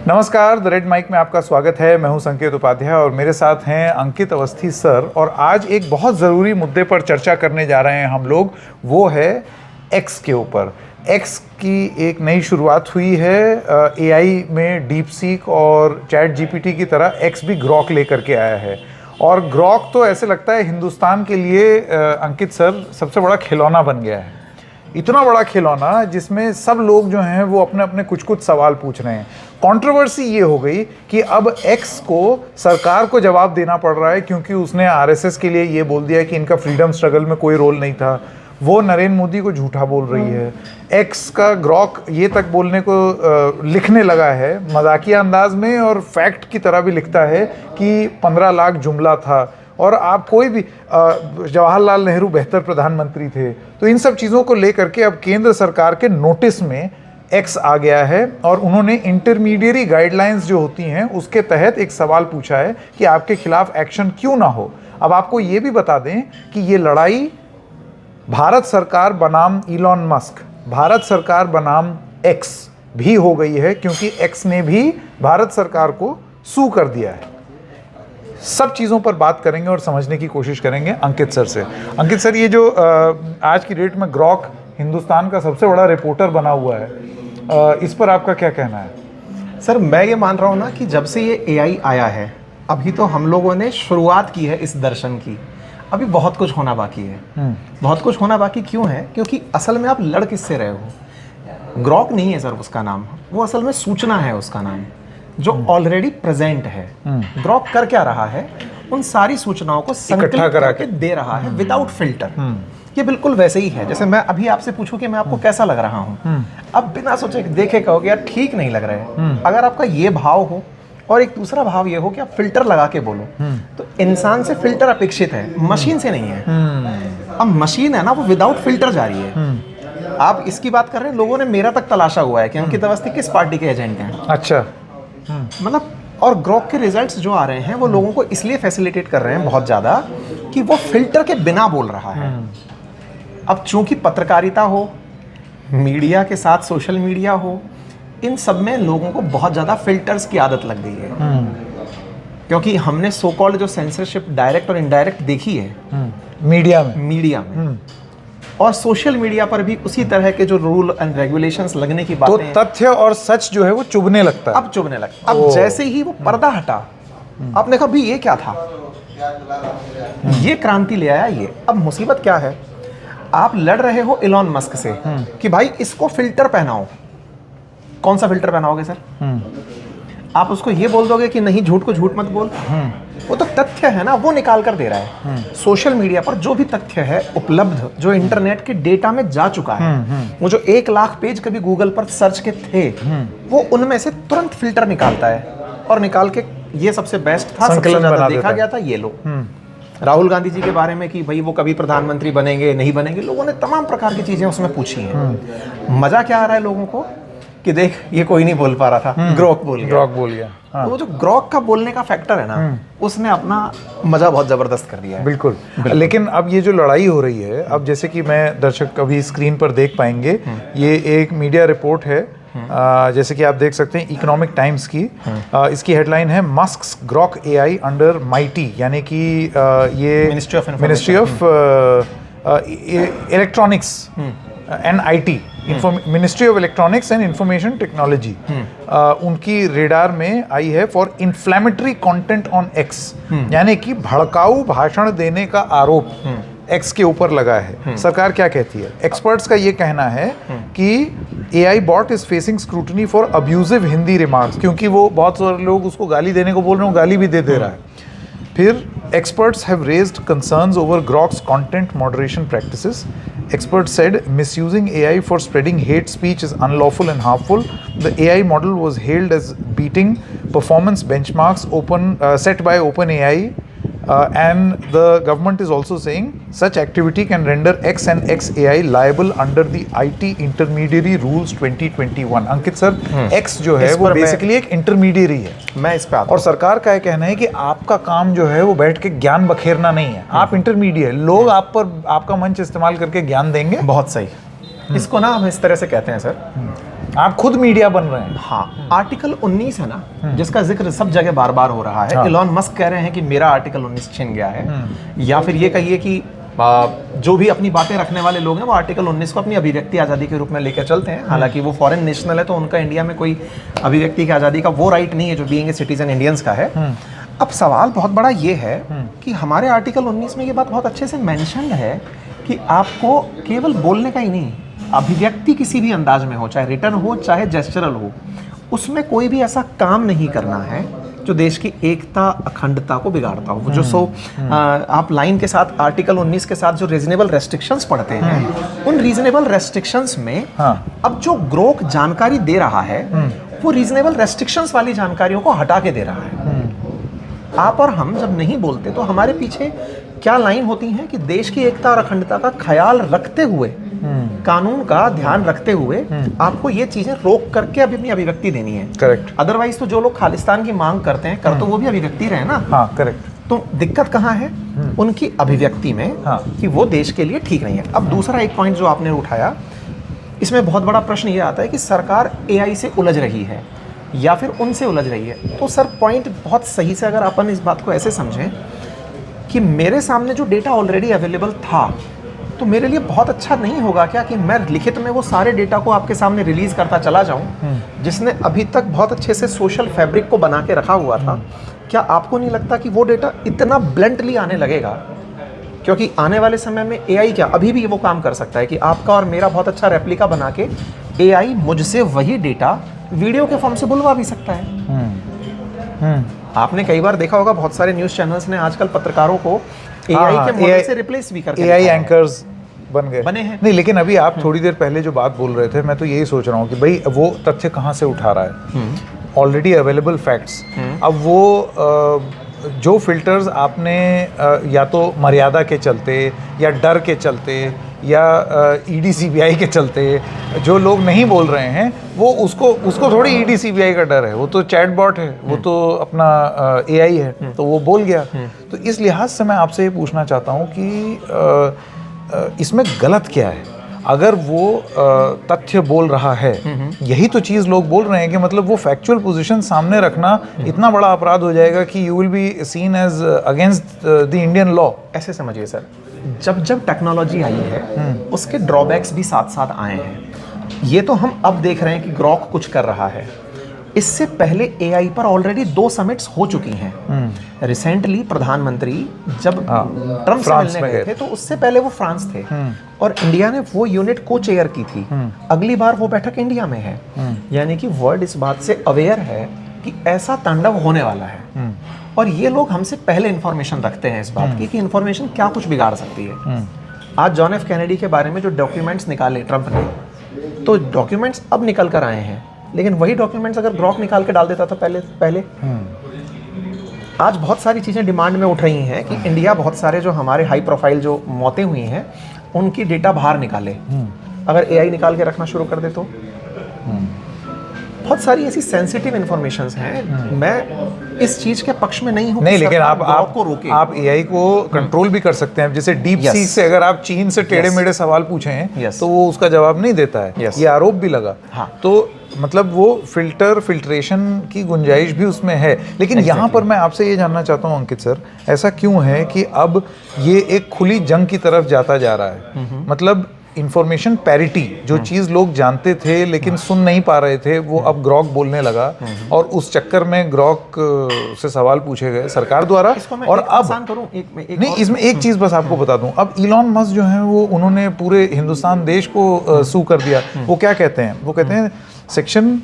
नमस्कार, the red mic में आपका स्वागत है। मैं हूं संकेत उपाध्याय और मेरे साथ हैं अंकित अवस्थी सर। और आज एक बहुत ज़रूरी मुद्दे पर चर्चा करने जा रहे हैं हम लोग, वो है एक्स के ऊपर। एक्स की एक नई शुरुआत हुई है। एआई में डीप सीक और चैट जीपीटी की तरह एक्स भी ग्रॉक लेकर के आया है। और ग्रॉक तो ऐसे लगता है हिंदुस्तान के लिए अंकित सर सबसे बड़ा खिलौना बन गया है। इतना बड़ा खिलौना जिसमें सब लोग जो हैं वो अपने अपने कुछ कुछ सवाल पूछ रहे हैं। कंट्रोवर्सी ये हो गई कि अब एक्स को सरकार को जवाब देना पड़ रहा है, क्योंकि उसने आरएसएस के लिए ये बोल दिया कि इनका फ्रीडम स्ट्रगल में कोई रोल नहीं था। वो नरेंद्र मोदी को झूठा बोल रही है। एक्स का ग्रॉक ये तक बोलने को लिखने लगा है मजाकिया अंदाज में, और फैक्ट की तरह भी लिखता है कि 15 लाख जुमला था और आप कोई भी जवाहरलाल नेहरू बेहतर प्रधानमंत्री थे। तो इन सब चीज़ों को लेकर के अब केंद्र सरकार के नोटिस में एक्स आ गया है और उन्होंने इंटरमीडिएरी गाइडलाइंस जो होती हैं उसके तहत एक सवाल पूछा है कि आपके खिलाफ एक्शन क्यों ना हो। अब आपको ये भी बता दें कि ये लड़ाई भारत सरकार बनाम इलॉन मस्क, भारत सरकार बनाम एक्स भी हो गई है, क्योंकि एक्स ने भी भारत सरकार को सू कर दिया है। सब चीज़ों पर बात करेंगे और समझने की कोशिश करेंगे अंकित सर से। अंकित सर, ये जो आज की डेट में ग्रॉक हिंदुस्तान का सबसे बड़ा रिपोर्टर बना हुआ है, इस पर आपका क्या कहना है? सर, मैं ये मान रहा हूँ ना कि जब से ये एआई आया है, अभी तो हम लोगों ने शुरुआत की है इस दर्शन की। अभी बहुत कुछ होना बाकी है। बहुत कुछ होना बाकी क्यों है? क्योंकि असल में आप लड़ किससे रहे हो? ग्रॉक नहीं है सर उसका नाम, वो असल में सूचना है उसका नाम, जो ऑलरेडी प्रेजेंट है। ग्रॉक कर क्या रहा है? उन सारी सूचनाओं को संकलित करके दे रहा है विदाउट फिल्टर। ये बिल्कुल वैसे ही है जैसे मैं अभी आपसे पूछूं कि मैं आपको कैसा लग रहा हूं। अब बिना सोचे देखे कहोगे यार ठीक नहीं लग रहा है। अगर आपका ये भाव हो और एक दूसरा भाव ये हो कि आप फिल्टर लगा के बोलो, तो इंसान से फिल्टर अपेक्षित है, मशीन से नहीं है। अब मशीन है ना, वो विदाउट फिल्टर जा रही है। आप इसकी बात कर रहे हैं, लोगों ने मेरा तक तलाशा हुआ है कि अंकित अवस्थी किस पार्टी के एजेंट हैं। अच्छा। मतलब और ग्रॉक के रिजल्ट्स जो आ रहे हैं वो लोगों को इसलिए फैसिलिटेट कर रहे हैं बहुत ज़्यादा कि वो फिल्टर के बिना बोल रहा है। अब चूंकि पत्रकारिता हो, मीडिया के साथ सोशल मीडिया हो, इन सब में लोगों को बहुत ज़्यादा फिल्टर्स की आदत लग गई है। क्योंकि हमने सो कॉल्ड जो सेंसरशिप डायरेक्ट और इनडायरेक्ट देखी है मीडिया में और सोशल मीडिया पर भी उसी तरह के जो रूल एंड रेगुलेशंस लगने की बातें, तो तथ्य और सच जो है वो चुभने लगता है। अब चुभने लगता है। अब जैसे ही वो पर्दा हटा, आपने देखा भाई ये क्या था, ये क्रांति ले आया ये। अब मुसीबत क्या है? आप लड़ रहे हो इलॉन मस्क से कि भाई इसको फिल्टर पहनाओ। कौन सा फिल्टर पहनाओगे सर? आप उसको ये बोल दोगे कि नहीं, झूठ को झूठ मत बोल। वो तो तथ्य है ना, वो निकाल कर दे रहा है। सोशल मीडिया पर जो भी तथ्य है उपलब्ध, जो इंटरनेट के डेटा में जा चुका है, वो जो 1 लाख पेज कभी गूगल पर सर्च के थे, वो उनमें से तुरंत फिल्टर निकालता है और निकाल के ये सबसे बेस्ट था, सबसे ज्यादा देखा गया था, ये लो। राहुल गांधी जी के बारे में कि भाई वो कभी प्रधानमंत्री बनेंगे नहीं बनेंगे, लोगों ने तमाम प्रकार की चीजें उसमें पूछी हैं। मजा क्या आ रहा है लोगों को कि देख ये कोई नहीं बोल पा रहा था, ग्रॉक बोल गया। हाँ। तो वो जो ग्रॉक का बोलने का फैक्टर है ना, उसने अपना मजा बहुत जबरदस्त कर दिया है। बिल्कुल। लेकिन अब ये जो लड़ाई हो रही है, अब जैसे कि मैं दर्शक अभी स्क्रीन पर देख पाएंगे, ये एक मीडिया रिपोर्ट है, जैसे कि आप देख सकते हैं इकोनॉमिक टाइम्स की। इसकी हेडलाइन है मस्क्स ग्रॉक एआई अंडर माइटी, यानी कि ये ministry of electronics and IT, ministry of electronics and information technology, उनकी रेडार में आई है for inflammatory content on x, यानी कि भड़काऊ भाषण देने का आरोप एक्स के ऊपर लगा है। सरकार क्या कहती है? एक्सपर्ट्स का ये कहना है कि AI bot is facing scrutiny for abusive Hindi remarks, क्योंकि वो बहुत सारे लोग उसको गाली देने को बोल रहे हैं, गाली भी दे रहा है। फिर experts have raised concerns over Grok's content moderation practices. Experts said misusing AI for spreading hate speech is unlawful and harmful. The AI model was hailed as beating performance benchmarks set by OpenAI, and the government is also saying such activity can render X and XAI liable under the IT Intermediary Rules 2021. Ankit sir, X जो है वो basically एक intermediary है। मैं इस पे आता हूं। और सरकार का ये कहना है कि आपका काम जो है वो बैठ के ज्ञान बखेरना नहीं है, आप इंटरमीडिएट, लोग आप पर आपका मंच इस्तेमाल करके ज्ञान देंगे। बहुत सही। इसको ना हम इस तरह से कहते हैं सर आप खुद मीडिया बन रहे हैं। हाँ, आर्टिकल 19 है ना, जिसका जिक्र सब जगह बार बार हो रहा है। इलॉन मस्क कह रहे हैं कि मेरा आर्टिकल 19 छिन गया है, या फिर ये कहिए कि जो भी अपनी बातें रखने वाले लोग हैं वो आर्टिकल 19 को अपनी अभिव्यक्ति आज़ादी के रूप में लेकर चलते हैं। हालांकि वो फॉरेन नेशनल है, तो उनका इंडिया में कोई अभिव्यक्ति की आज़ादी का वो राइट नहीं है जो बीइंग ए सिटीजन इंडियंस का है। अब सवाल बहुत बड़ा ये है कि हमारे आर्टिकल 19 में ये बात बहुत अच्छे से मेंशन है कि आपको केवल बोलने का ही नहीं, अभिव्यक्ति किसी भी अंदाज में हो, चाहे रिटर्न हो चाहे जेस्चरल हो, उसमें कोई भी ऐसा काम नहीं करना है जो देश की एकता अखंडता को बिगाड़ता हो। जो आप लाइन के साथ आर्टिकल 19 के साथ जो रीजनेबल रेस्ट्रिक्शंस पढ़ते हैं, उन रीजनेबल रेस्ट्रिक्शंस में अब जो ग्रोक जानकारी दे रहा है वो रीजनेबल रेस्ट्रिक्शंस वाली जानकारियों को हटा के दे रहा है। आप और हम जब नहीं बोलते तो हमारे पीछे क्या लाइन होती है कि देश की एकता और अखंडता का ख्याल रखते हुए, कानून का ध्यान रखते हुए आपको ये चीजें रोक करके अभी अपनी अभिव्यक्ति देनी है। करेक्ट। अदरवाइज तो जो लोग खालिस्तान की मांग करते हैं, कर तो वो भी अभिव्यक्ति रहे ना। हाँ, करेक्ट। तो दिक्कत कहाँ है? उनकी अभिव्यक्ति में, कि वो देश के लिए ठीक नहीं है। अब दूसरा एक पॉइंट जो आपने उठाया, इसमें बहुत बड़ा प्रश्न ये आता है कि सरकार एआई से उलझ रही है या फिर उनसे उलझ रही है। तो सर पॉइंट बहुत सही से अगर अपन इस बात को ऐसे समझें कि मेरे सामने जो डेटा ऑलरेडी अवेलेबल था, तो मेरे लिए बहुत अच्छा नहीं होगा क्या कि मैं लिखित में वो सारे डेटा को आपके सामने रिलीज करता चला जाऊं, जिसने अभी तक बहुत अच्छे से सोशल फैब्रिक को बना के रखा हुआ था। क्या आपको नहीं लगता कि वो डेटा इतना ब्लंटली आने लगेगा? क्योंकि आने वाले समय में एआई क्या अभी भी वो काम कर सकता है कि आपका और मेरा बहुत अच्छा रेप्लिका बना के एआई मुझसे वही डेटा वीडियो के फॉर्म से बुलवा भी सकता है। आपने कई बार देखा होगा बहुत सारे न्यूज़ चैनल्स ने आजकल पत्रकारों को एआई के मॉडल से रिप्लेस भी करके एआई एंकर्स बने हैं। नहीं, लेकिन अभी आप थोड़ी देर पहले जो बात बोल रहे थे, मैं तो यही सोच रहा हूँ कि भाई वो तथ्य कहाँ से उठा रहा है? Already available facts. अब वो जो फिल्टर्स आपने या तो मर्यादा के चलते या डर के चलते या ईडी सीबीआई के चलते जो लोग नहीं बोल रहे हैं, वो उसको थोड़ी ईडी सीबीआई का डर है, वो तो चैटबॉट है, वो तो अपना एआई है, तो वो बोल गया। तो इस लिहाज से मैं आपसे ये पूछना चाहता हूँ कि इसमें गलत क्या है? अगर वो तथ्य बोल रहा है, यही तो चीज़ लोग बोल रहे हैं कि मतलब वो फैक्चुअल पोजीशन सामने रखना इतना बड़ा अपराध हो जाएगा कि you will be seen as against the Indian law. ऐसे समझिए सर, जब टेक्नोलॉजी आई है उसके ड्रॉबैक्स भी साथ साथ आए हैं। ये तो हम अब देख रहे हैं कि ग्रॉक कुछ कर रहा है। इससे पहले एआई पर ऑलरेडी 2 समिट्स हो चुकी हैं। रिसेंटली प्रधानमंत्री जब ट्रम्प से मिलने गए थे, तो उससे पहले वो फ्रांस थे और इंडिया ने वो यूनिट को चेयर की थी। अगली बार वो बैठक इंडिया में है। यानी कि वर्ल्ड इस बात से अवेयर है कि ऐसा तांडव होने वाला है। और ये लोग हमसे पहले इंफॉर्मेशन रखते हैं इस बात की कि इंफॉर्मेशन क्या कुछ बिगाड़ सकती है। आज जॉन एफ कैनेडी के बारे में जो डॉक्यूमेंट्स निकाले ट्रम्प ने, तो डॉक्यूमेंट्स अब निकल कर आए हैं, लेकिन वही डॉक्यूमेंट्स अगर ग्रॉक निकाल के डाल देता था पहले। आज बहुत सारी चीज़ें डिमांड में उठ रही हैं कि इंडिया बहुत सारे जो हमारे हाई प्रोफाइल जो मौतें हुई हैं उनकी डेटा बाहर निकाले। अगर एआई निकाल के रखना शुरू कर दे तो बहुत सारी ऐसी सेंसिटिव इन्फॉर्मेशंस हैं। मैं इस चीज के पक्ष में नहीं हूं। नहीं, लेकिन आप एआई को कंट्रोल भी कर सकते हैं। जैसे डीप सीक से अगर आप चीन से टेढ़े मेढ़े सवाल पूछें तो वो उसका जवाब नहीं देता है। ये आरोप भी लगा। तो मतलब वो फिल्ट्रेशन की गुंजाइश भी उसमें है। लेकिन यहाँ पर मैं आपसे ये जानना चाहता हूँ अंकित सर, ऐसा क्यों है कि अब ये एक खुली जंग की तरफ जाता जा रहा है? मतलब इंफॉर्मेशन पैरिटी, जो चीज़ लोग जानते थे लेकिन सुन नहीं पा रहे थे, वो अब ग्रॉक बोलने लगा और उस चक्कर में ग्रॉक से सवाल पूछे गए सरकार द्वारा। और अब नहीं, इसमें एक चीज़ बस आपको बता दूं, अब इलॉन मस्क जो है वो उन्होंने पूरे हिंदुस्तान देश को सू कर दिया। वो क्या कहते हैं? वो कहते हैं सेक्शन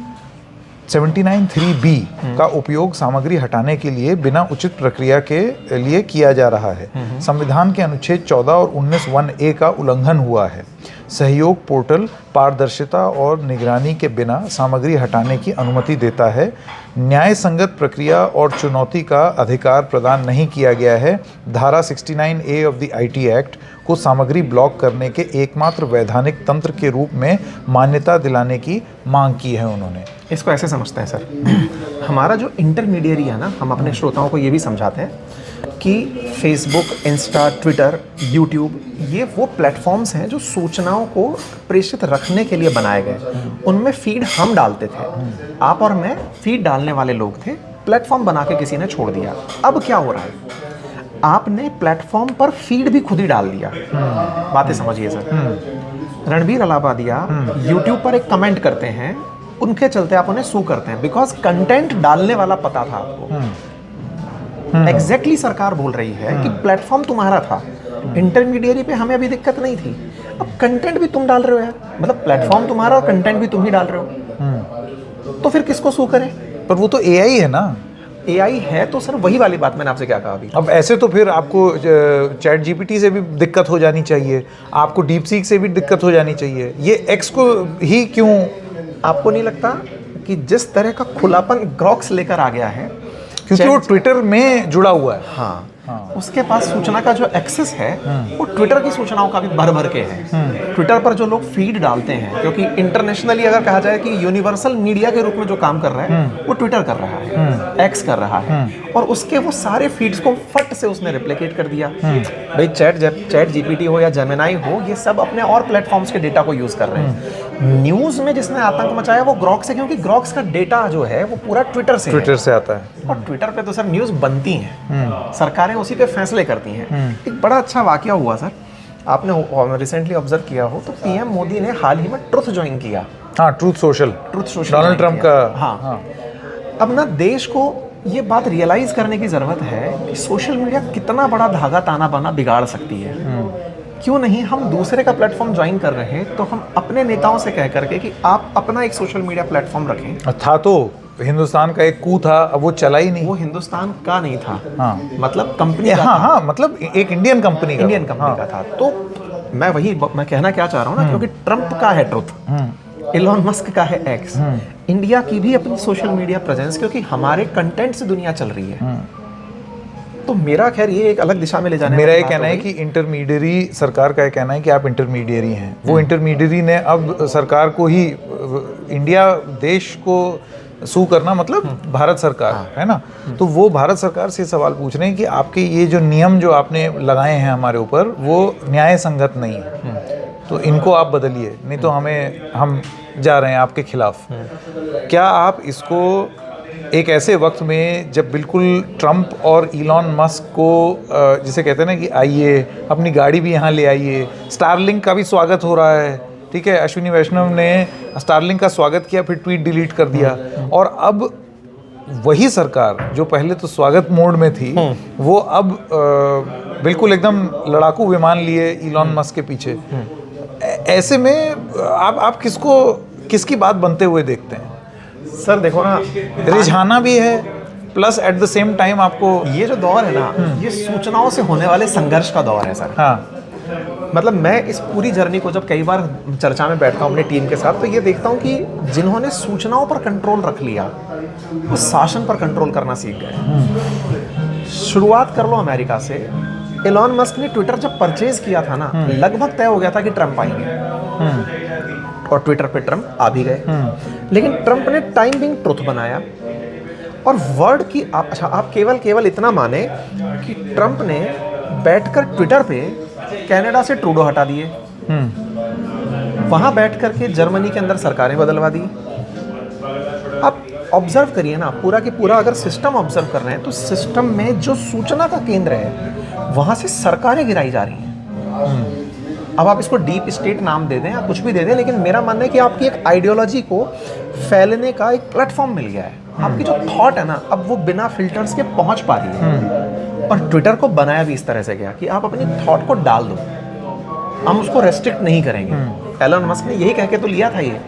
79(3)(b का उपयोग सामग्री हटाने के लिए बिना उचित प्रक्रिया के लिए किया जा रहा है। संविधान के अनुच्छेद 14 और 19(1)(a) का उल्लंघन हुआ है। सहयोग पोर्टल पारदर्शिता और निगरानी के बिना सामग्री हटाने की अनुमति देता है। न्याय संगत प्रक्रिया और चुनौती का अधिकार प्रदान नहीं किया गया है। धारा 69A of the IT act को सामग्री ब्लॉक करने के एकमात्र वैधानिक तंत्र के रूप में मान्यता दिलाने की मांग की है उन्होंने। इसको ऐसे समझते हैं सर, हमारा जो इंटरमीडियरी है ना, हम अपने श्रोताओं को ये भी समझाते हैं कि फेसबुक, इंस्टा, ट्विटर, यूट्यूब ये वो प्लेटफॉर्म्स हैं जो सूचनाओं को प्रेषित रखने के लिए बनाए गए। उनमें फीड हम डालते थे, आप और मैं फीड डालने वाले लोग थे, प्लेटफॉर्म बना के किसी ने छोड़ दिया। अब क्या हो रहा है, आपने प्लेटफॉर्म पर फीड भी खुद ही डाल दिया। बातें समझिए सर। रणबीर अलाहाबादिया यूट्यूब पर एक कमेंट करते हैं, उनके चलते आप उन्हें सू करते हैं बिकॉज कंटेंट डालने वाला पता था आपको। एग्जैक्टली सरकार बोल रही है कि प्लेटफॉर्म तुम्हारा था, इंटरमीडिएरी पे हमें अभी दिक्कत नहीं थी, अब कंटेंट भी तुम डाल रहे हो यार, मतलब प्लेटफॉर्म तुम्हारा और कंटेंट भी तुम ही डाल रहे हो, तो फिर किसको सू करें? पर वो तो एआई है ना। एआई है तो सर वही वाली बात मैंने आपसे क्या कहा अभी। अब ऐसे तो फिर आपको चैट जीपीटी से भी दिक्कत हो जानी चाहिए, आपको डीप सीक से भी दिक्कत हो जानी चाहिए, ये एक्स को ही क्यों? आपको नहीं लगता कि जिस तरह का खुलापन ग्रॉक्स लेकर आ गया है, क्योंकि वो ट्विटर में जुड़ा हुआ है। हाँ, उसके पास सूचना का जो एक्सेस है वो ट्विटर की सूचनाओं का भी भर भर के है। ट्विटर पर जो लोग फीड डालते हैं, क्योंकि इंटरनेशनली अगर कहा जाए कि यूनिवर्सल मीडिया के रूप में जो काम कर रहा है वो ट्विटर कर रहा है, एक्स कर रहा है, और उसके वो सारे फीड्स को फट से उसने रिप्लिकेट कर दिया। भाई चैट जीपीटी हो या जेमिनाई हो, ये सब अपने और प्लेटफॉर्म्स के डेटा को यूज कर रहे हैं। न्यूज में जिसने आतंक मचाया वो ग्रॉक्स है, क्योंकि ग्रॉक्स का डेटा जो है वो पूरा ट्विटर से आता है। और ट्विटर पे तो सर न्यूज बनती हैं, सरकारें उसी पे फैसले करती हैं। एक बड़ा अच्छा वाकया हुआ सर, आपने रिसेंटली ऑब्जर्व किया हो तो पीएम मोदी ने हाल ही में ट्रुथ ज्वाइन किया। हाँ, ट्रूथ सोशल डोनाल्ड ट्रंप का। हाँ। अब ना देश को ये बात रियलाइज करने की जरूरत है कि सोशल मीडिया कितना बड़ा धागा ताना बाना बिगाड़ सकती है। क्यों नहीं हम दूसरे का प्लेटफॉर्म ज्वाइन कर रहे हैं तो हम अपने नेताओं से कह करके कि आप अपना एक सोशल मीडिया प्लेटफॉर्म रखें। था तो हिंदुस्तान का एक कू था, अब वो चला ही नहीं। वो हिंदुस्तान का नहीं था, हाँ, मतलब कंपनी का हाँ था। हाँ, मतलब एक इंडियन कंपनी का था। तो मैं कहना क्या चाह रहा हूँ ना, क्योंकि ट्रंप का है ट्रुथ, इलॉन मस्क का है एक्स, इंडिया की भी अपनी सोशल मीडिया प्रेजेंस, क्योंकि हमारे कंटेंट से दुनिया चल रही है। तो मेरा खैर ये एक अलग दिशा में ले जाने मेरा ये कहना है कि इंटरमीडियरी, सरकार का ये कहना है कि आप इंटरमीडियरी हैं। वो इंटरमीडियरी ने अब सरकार को ही, इंडिया देश को सू करना मतलब भारत सरकार है ना, तो वो भारत सरकार से सवाल पूछ रहे हैं कि आपके ये जो नियम जो आपने लगाए हैं हमारे ऊपर वो न्याय संगत नहीं है, तो इनको आप बदलिए, नहीं तो हम जा रहे हैं आपके खिलाफ। क्या आप इसको एक ऐसे वक्त में जब बिल्कुल ट्रंप और इलॉन मस्क को जिसे कहते हैं ना कि आइए अपनी गाड़ी भी यहाँ ले आइए, स्टारलिंक का भी स्वागत हो रहा है, ठीक है, अश्विनी वैष्णव ने स्टारलिंक का स्वागत किया फिर ट्वीट डिलीट कर दिया, और अब वही सरकार जो पहले तो स्वागत मोड में थी वो अब बिल्कुल एकदम लड़ाकू विमान लिए इलॉन मस्क के पीछे। ऐसे में आप किसकी बात बनते हुए देखते हैं? सर देखो ना, रिझाना भी है plus at the same time आपको ये जो दौर है ना, ये सूचनाओं से होने वाले संघर्ष का दौर है सर। हाँ, मतलब मैं इस पूरी जर्नी को जब कई बार चर्चा में बैठता हूँ अपनी टीम के साथ, तो ये देखता हूँ कि जिन्होंने सूचनाओं पर कंट्रोल रख लिया वो शासन पर कंट्रोल करना सीख गए। शुरुआत कर लो अमेरिका से। इलॉन मस्क ने ट्विटर जब परचेज किया था ना, लगभग तय हो गया था कि ट्रंप आएंगे, और ट्विटर पे ट्रंप आ भी गए। लेकिन ट्रंप ने टाइम बिंग ट्रुथ बनाया, और वर्ड की आप केवल इतना माने कि ट्रंप ने बैठकर ट्विटर पे कनाडा से ट्रूडो हटा दिए, वहां बैठ करके जर्मनी के अंदर सरकारें बदलवा दी। अब ऑब्जर्व करिए ना, पूरा की पूरा अगर सिस्टम ऑब्जर्व कर रहे हैं तो सिस्टम में जो सूचना का केंद्र है वहां से सरकारें गिराई जा रही हैं। अब आप इसको डीप स्टेट नाम दे दें या कुछ भी दे दें, लेकिन मेरा मानना है कि आपकी एक आइडियोलॉजी को फैलने का एक प्लेटफॉर्म मिल गया है। आपकी जो थॉट है ना, अब वो बिना फिल्टर्स के पहुंच पा रही है। और ट्विटर को बनाया भी इस तरह से गया कि आप अपनी थॉट को डाल दो, हम उसको रेस्ट्रिक्ट नहीं करेंगे। एलन मस्क ने यही कह के तो लिया था ये।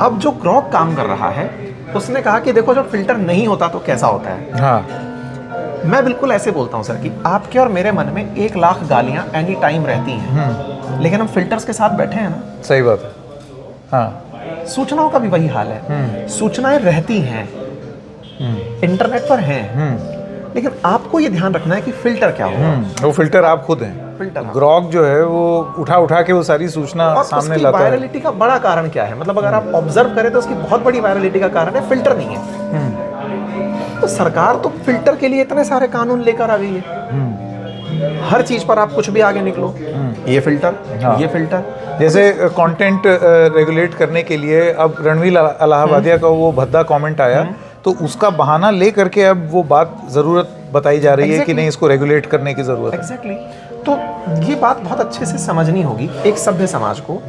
अब जो ग्रॉक काम कर रहा है उसने कहा कि देखो जब फिल्टर नहीं होता तो कैसा होता है। हाँ। मैं बिल्कुल ऐसे बोलता हूँ सर कि आपके और मेरे मन में 1 लाख गालियाँ एनी टाइम रहती हैं, लेकिन हम फिल्टर्स के साथ बैठे हैं ना। सही बात है। हाँ, सूचनाओं का भी वही हाल है। सूचनाएं रहती हैं, इंटरनेट पर हैं, लेकिन आपको ये ध्यान रखना है कि फिल्टर क्या होगा। वो फिल्टर आप खुद हैं। फिल्टर ग्रॉक जो है वो उठा के वो सारी सूचना सामने लाता है। वायरलिटी का बड़ा कारण क्या है, मतलब अगर आप ऑब्जर्व करें तो उसकी बहुत बड़ी वायरलिटी का कारण है फिल्टर नहीं है। तो सरकार तो फिल्टर के लिए इतने सारे कानून लेकर आ गई है। हर चीज पर आप कुछ भी आगे निकलो, ये फिल्टर, हाँ। ये फिल्टर। जैसे कंटेंट रेगुलेट करने के लिए अब रणवीर अलाहाबादिया का वो भद्दा कमेंट आया, तो उसका बहाना ले करके अब वो बात ज़रूरत बताई जा रही है कि नहीं, इसको रेगुलेट करने की ज़रूरत है। एग्जैक्टली। तो ये बात बहुत अच्छे से समझनी होगी एक सभ्य समाज को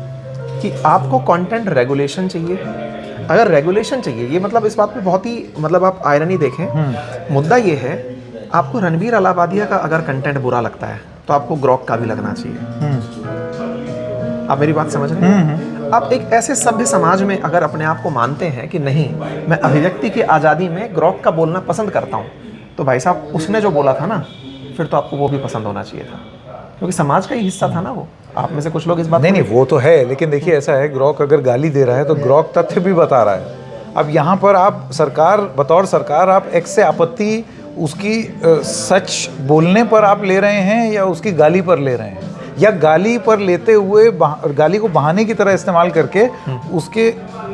कि आपको कंटेंट रेगुलेशन चाहिए। अगर रेगुलेशन चाहिए, ये मतलब इस बात पे बहुत ही मतलब आप आयरनी देखें, मुद्दा ये है, आपको रणवीर अलाहाबादिया का अगर कंटेंट बुरा लगता है तो आपको ग्रॉक का भी लगना चाहिए। आप मेरी बात समझ रहे हैं? आप एक ऐसे सभ्य समाज में अगर अपने आप को मानते हैं कि नहीं, मैं अभिव्यक्ति की आज़ादी में ग्रॉक का बोलना पसंद करता हूँ, तो भाई साहब उसने जो बोला था ना, फिर तो आपको वो भी पसंद होना चाहिए था, क्योंकि समाज का ही हिस्सा था ना वो। आप में से कुछ लोग इस बात नहीं, वो तो है, लेकिन देखिए ऐसा है, ग्रॉक अगर गाली दे रहा है तो ग्रॉक तथ्य भी बता रहा है। अब यहाँ पर आप सरकार, बतौर सरकार, आप एक्स से आपत्ति उसकी सच बोलने पर आप ले रहे हैं या उसकी गाली पर ले रहे हैं, या गाली पर लेते हुए गाली को बहाने की तरह इस्तेमाल करके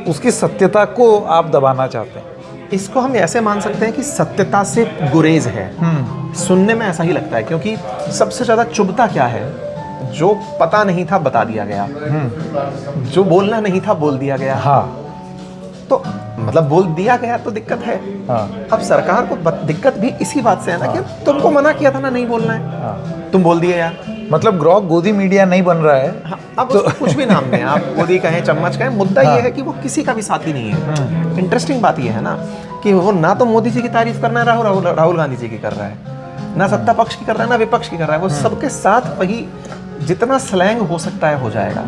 उसकी सत्यता को आप दबाना चाहते हैं। इसको हम ऐसे मान सकते हैं कि सत्यता से गुरेज है। सुनने में ऐसा ही लगता है, क्योंकि सबसे ज़्यादा चुभता क्या है, जो पता नहीं था बता दिया गया, जो बोलना नहीं था बोल दिया गया। हाँ, तो मतलब बोल दिया गया तो दिक्कत है। हाँ। अब सरकार को दिक्कत भी इसी बात से है ना, कि तुमको मना किया था ना नहीं बोलना है, हाँ। तुम बोल दिए यार। मतलब ग्रॉक गोदी मीडिया नहीं बन रहा है। हाँ, अब तो कुछ भी नाम दें आप, गोदी कहें, चम्मच कहें, मुद्दा ये है कि वो किसी का भी साथी नहीं है। इंटरेस्टिंग बात ये है ना कि वो ना तो मोदी जी की तारीफ करना है राहुल गांधी जी की कर रहा है, ना सत्ता पक्ष की कर रहा है, ना विपक्ष की कर रहा है। वो सबके साथ वही जितना स्लैंग हो सकता है हो जाएगा।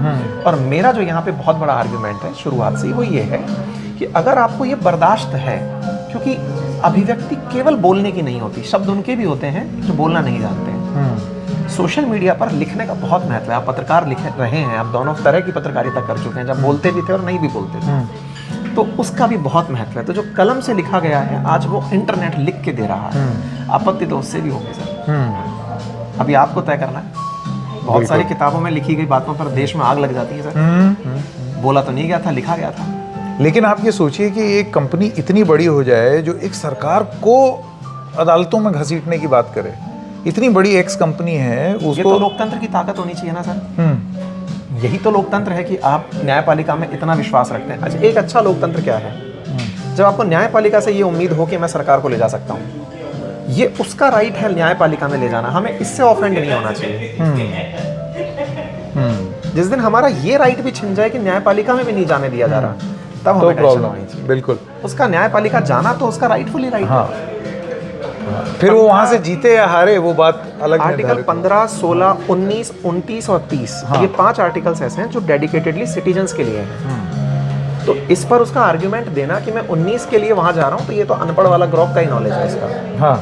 और मेरा जो यहाँ पे बहुत बड़ा आर्ग्यूमेंट है शुरुआत से ही, वो ये है कि अगर आपको ये बर्दाश्त है, क्योंकि अभिव्यक्ति केवल बोलने की नहीं होती, शब्द उनके भी होते हैं जो बोलना नहीं जानते हैं। सोशल मीडिया पर लिखने का बहुत महत्व है। आप पत्रकार लिख रहे हैं, आप दोनों तरह की पत्रकारिता कर चुके हैं, जब बोलते भी थे और नहीं भी बोलते थे, तो उसका भी बहुत महत्व है। तो जो कलम से लिखा गया है, आज वो इंटरनेट लिख के दे रहा है। आपत्ति तो उससे भी होगी सर, अभी आपको तय करना है। बहुत सारी किताबों में लिखी गई बातों पर देश में आग लग जाती है सर। बोला तो नहीं गया था, लिखा गया था। लेकिन आप ये सोचिए कि एक कंपनी इतनी बड़ी हो जाए जो एक सरकार को अदालतों में घसीटने की बात करे, इतनी बड़ी एक्स कंपनी है, उसको। ये तो लोकतंत्र की ताकत होनी चाहिए ना सर। यही तो लोकतंत्र है कि आप न्यायपालिका में इतना विश्वास रखते हैं। अच्छा, एक अच्छा लोकतंत्र क्या है? जब आपको न्यायपालिका से ये उम्मीद हो कि मैं सरकार को ले जा सकता हूँ, ये उसका राइट है न्यायपालिका में ले जाना, हमें इससे ऑफेंड नहीं होना चाहिए। जिस दिन हमारा ये राइट भी छिन जाए कि न्यायपालिका में भी नहीं जाने दिया जा रहा, तब हमें टेंशन होनी चाहिए। बिल्कुल, उसका न्यायपालिका जाना तो उसका राइटफुली राइट है। फिर वो वहां से जीते या हारे, वो बात अलग। आर्टिकल 15, 16, 19, 29 और 30, ये 5 आर्टिकल्स ऐसे हैं जो डेडिकेटेडली सिटीजन्स के लिए हैं। तो इस पर उसका आर्ग्यूमेंट देना कि मैं 19 के लिए वहां जा रहा हूं, तो ये तो अनपढ़ वाला ग्रॉक का ही नॉलेज है इसका। हाँ।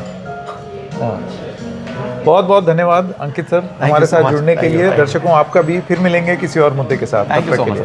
बहुत बहुत धन्यवाद अंकित सर हमारे साथ जुड़ने के लिए। दर्शकों, आपका भी। फिर मिलेंगे किसी और मुद्दे के साथ। Thank you so much.